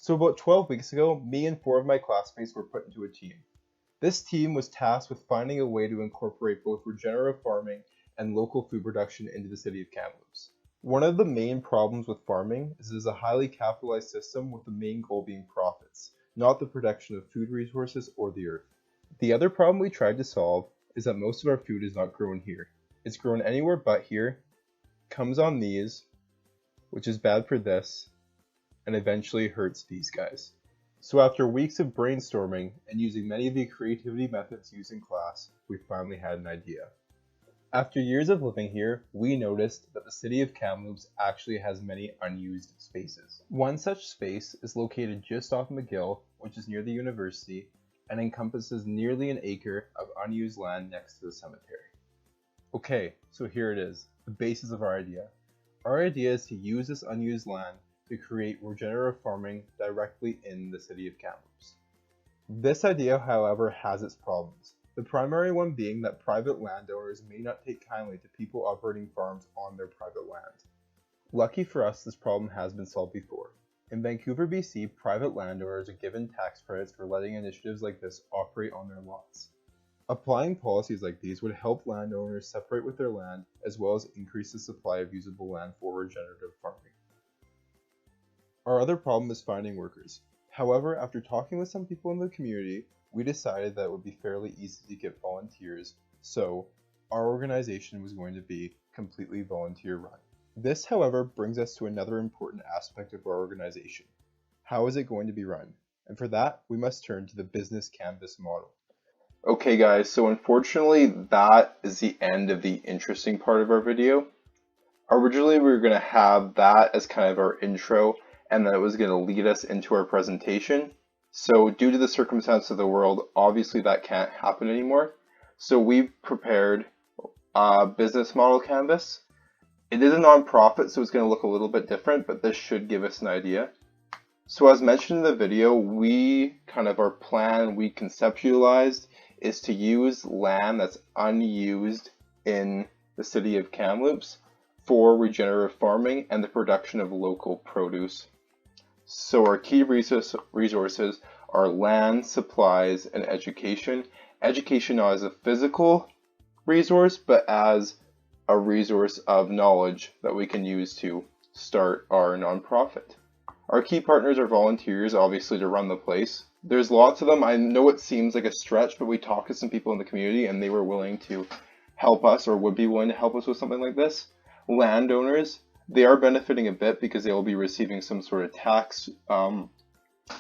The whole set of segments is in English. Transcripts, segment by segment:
So about 12 weeks ago, me and 4 of my classmates were put into a team. This team was tasked with finding a way to incorporate both regenerative farming and local food production into the city of Kamloops. One of the main problems with farming is it is a highly capitalized system with the main goal being profits, not the protection of food resources or the earth. The other problem we tried to solve is that most of our food is not grown here. It's grown anywhere but here, comes on these, which is bad for this, and eventually hurts these guys. So after weeks of brainstorming and using many of the creativity methods used in class, we finally had an idea. After years of living here, we noticed that the city of Kamloops actually has many unused spaces. One such space is located just off McGill, which is near the university, and encompasses nearly an acre of unused land next to the cemetery. Okay, so here it is, the basis of our idea. Our idea is to use this unused land to create regenerative farming directly in the city of Kamloops. This idea, however, has its problems. The primary one being that private landowners may not take kindly to people operating farms on their private land. Lucky for us, this problem has been solved before. In Vancouver, BC, private landowners are given tax credits for letting initiatives like this operate on their lots. Applying policies like these would help landowners separate with their land as well as increase the supply of usable land for regenerative farming. Our other problem is finding workers. However, after talking with some people in the community, we decided that it would be fairly easy to get volunteers, so our organization was going to be completely volunteer run. This, however, brings us to another important aspect of our organization. How is it going to be run? And for that, we must turn to the business canvas model. Okay guys, so unfortunately that is the end of the interesting part of our video. Originally we were going to have that as kind of our intro, and then it was going to lead us into our presentation. So due to the circumstance of the world, obviously that can't happen anymore. So we've prepared a business model canvas. It is a non-profit, so it's going to look a little bit different, but this should give us an idea. So as mentioned in the video, our plan we conceptualized is to use land that's unused in the city of Kamloops for regenerative farming and the production of local produce. So our key resources are land, supplies, and education. Education not as a physical resource, but as a resource of knowledge that we can use to start our nonprofit. Our key partners are volunteers, obviously, to run the place. There's lots of them. I know it seems like a stretch, but we talked to some people in the community and they were willing to help us, or would be willing to help us with something like this. Landowners, they are benefiting a bit because they will be receiving some sort of tax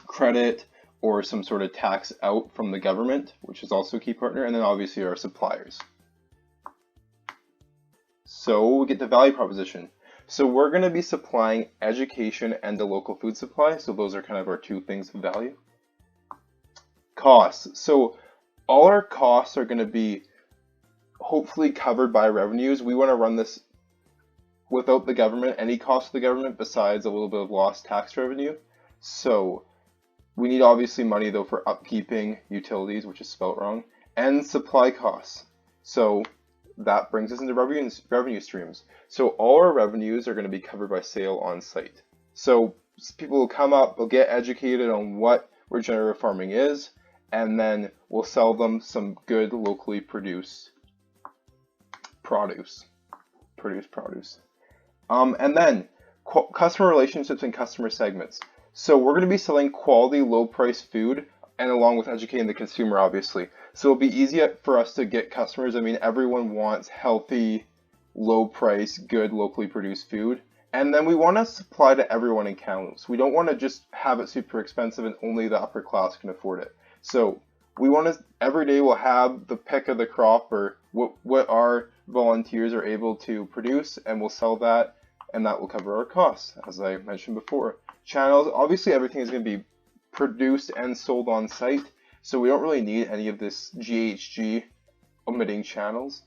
credit or some sort of tax out from the government, which is also a key partner, and then obviously our suppliers. So we get the value proposition. So we're going to be supplying education and the local food supply. So those are kind of our two things of value. Costs. So all our costs are going to be hopefully covered by revenues. We want to run this without the government, any cost to the government besides a little bit of lost tax revenue. So we need obviously money though for upkeeping, utilities, which is spelt wrong, and supply costs. So that brings us into revenue streams. So all our revenues are going to be covered by sale on site. So people will come up, they'll get educated on what regenerative farming is, and then we'll sell them some good locally produced produce. And then customer relationships and customer segments. So we're going to be selling quality, low-priced food, and along with educating the consumer, obviously. So it'll be easy for us to get customers. I mean, everyone wants healthy, low-priced, good, locally produced food. And then we want to supply to everyone in Kamloops. We don't want to just have it super expensive and only the upper class can afford it. So we want to, every day we'll have the pick of the crop or what our volunteers are able to produce, and we'll sell that, and that will cover our costs, as I mentioned before. Channels, obviously everything is going to be produced and sold on site, so we don't really need any of this GHG omitting channels.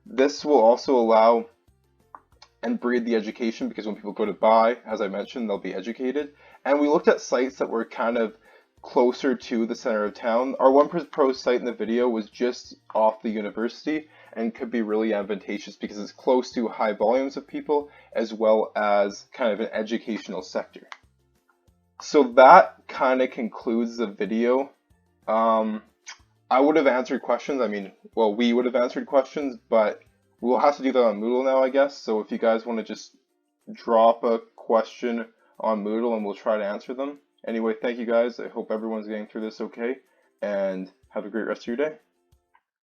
This will also allow and breed the education, because when people go to buy, as I mentioned, they'll be educated. And we looked at sites that were kind of closer to the center of town. Our One Pro site in the video was just off the university and could be really advantageous because it's close to high volumes of people as well as kind of an educational sector. So that kind of concludes the video. Um, I would have answered questions. I mean, well, we would have answered questions, but we'll have to do that on Moodle now, I guess. So if you guys want to just drop a question on Moodle and we'll try to answer them. Anyway, thank you guys. I hope everyone's getting through this okay, and have a great rest of your day.